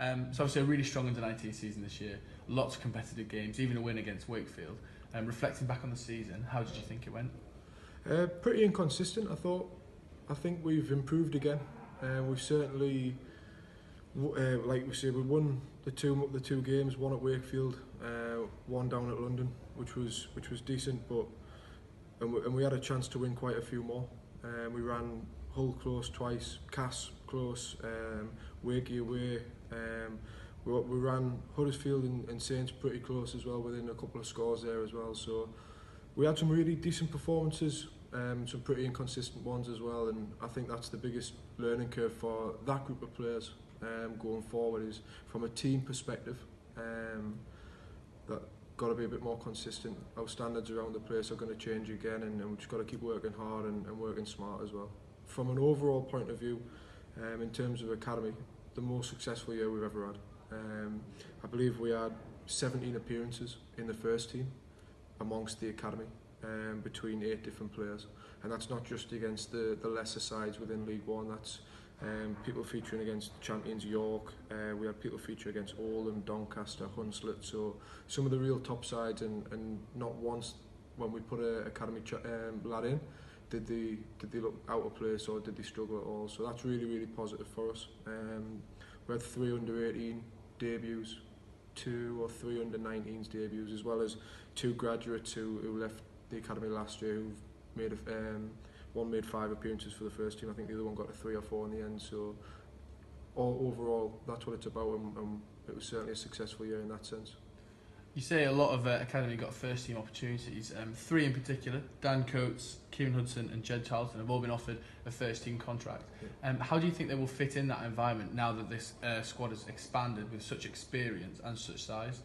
So obviously a really strong under-19 season this year, lots of competitive games, even a win against Wakefield. Reflecting back on the season, how did you think it went? Pretty inconsistent, I thought. I think we've improved again. We've certainly, like we say, we won the two games, one at Wakefield, one down at London, which was decent. But and we had a chance to win quite a few more. We ran Hull close twice, Cass close, Wakey away. We ran Huddersfield and Saints pretty close as well, within a couple of scores there as well. So we had some really decent performances, some pretty inconsistent ones as well, and I think that's the biggest learning curve for that group of players going forward, is from a team perspective. That got to be a bit more consistent. Our standards around the place are going to change again, and we've just got to keep working hard and working smart as well. From an overall point of view, in terms of academy, the most successful year we've ever had. I believe we had 17 appearances in the first team amongst the academy, between 8 different players, and that's not just against the lesser sides within League One. That's people featuring against champions York. We had people feature against Oldham, Doncaster, Hunslet. So some of the real top sides, and not once when we put an academy lad in did they look out of place or did they struggle at all. So that's really positive for us. We had 3 under-18 debuts, 2 or 3 under-19s debuts, as well as 2 graduates who left the academy last year, who've made one made 5 appearances for the first team. I think the other one got to 3 or 4 in the end. So overall, that's what it's about, and it was certainly a successful year in that sense. You say a lot of academy got first team opportunities. 3 in particular, Dan Coates, Kieran Hudson and Jed Charlton, have all been offered a first team contract. How do you think they will fit in that environment now that this squad has expanded with such experience and such size?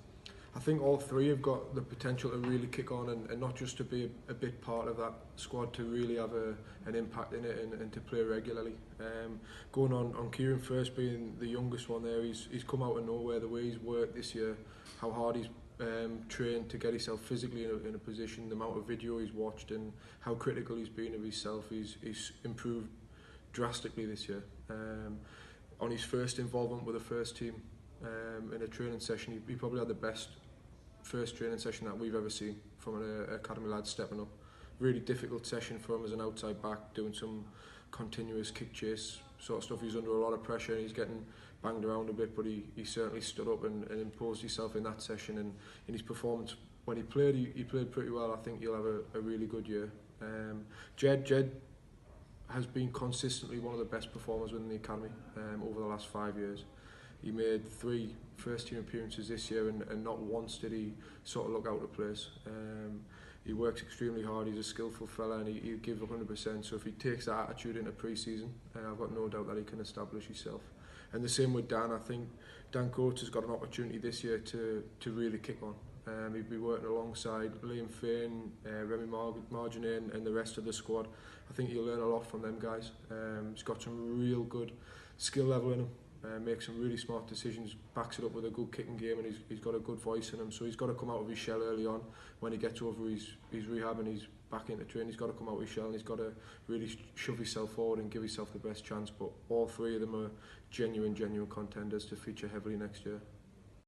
I think all 3 have got the potential to really kick on, and not just to be a big part of that squad, to really have an impact in it and to play regularly. Going on Kieran first, being the youngest one there, he's come out of nowhere. The way he's worked this year, how hard he's trained to get himself physically in a position, the amount of video he's watched and how critical he's been of himself, he's improved drastically this year. On his first involvement with the first team in a training session, he probably had the best first training session that we've ever seen from an academy lad stepping up. Really difficult session for him as an outside back, doing some continuous kick chase sort of stuff. He's under a lot of pressure and he's getting banged around a bit, but he certainly stood up and imposed himself in that session, and in his performance when he played pretty well. I think he'll have a really good year. Jed has been consistently one of the best performers within the academy over the last 5 years. He made 3 first team appearances this year, and not once did he sort of look out of place. He works extremely hard, he's a skillful fella, and he'll give 100%. So if he takes that attitude into pre-season, I've got no doubt that he can establish himself. And the same with Dan. I think Dan Coates has got an opportunity this year to really kick on. He'll be working alongside Liam Fane, Remy Marginet and the rest of the squad. I think he'll learn a lot from them guys. He's got some real good skill level in him. Makes some really smart decisions, backs it up with a good kicking game, and he's got a good voice in him. So he's got to come out of his shell early on. When he gets over his rehab and he's back into training, he's got to come out of his shell, and he's got to really shove himself forward and give himself the best chance. But all 3 of them are genuine contenders to feature heavily next year.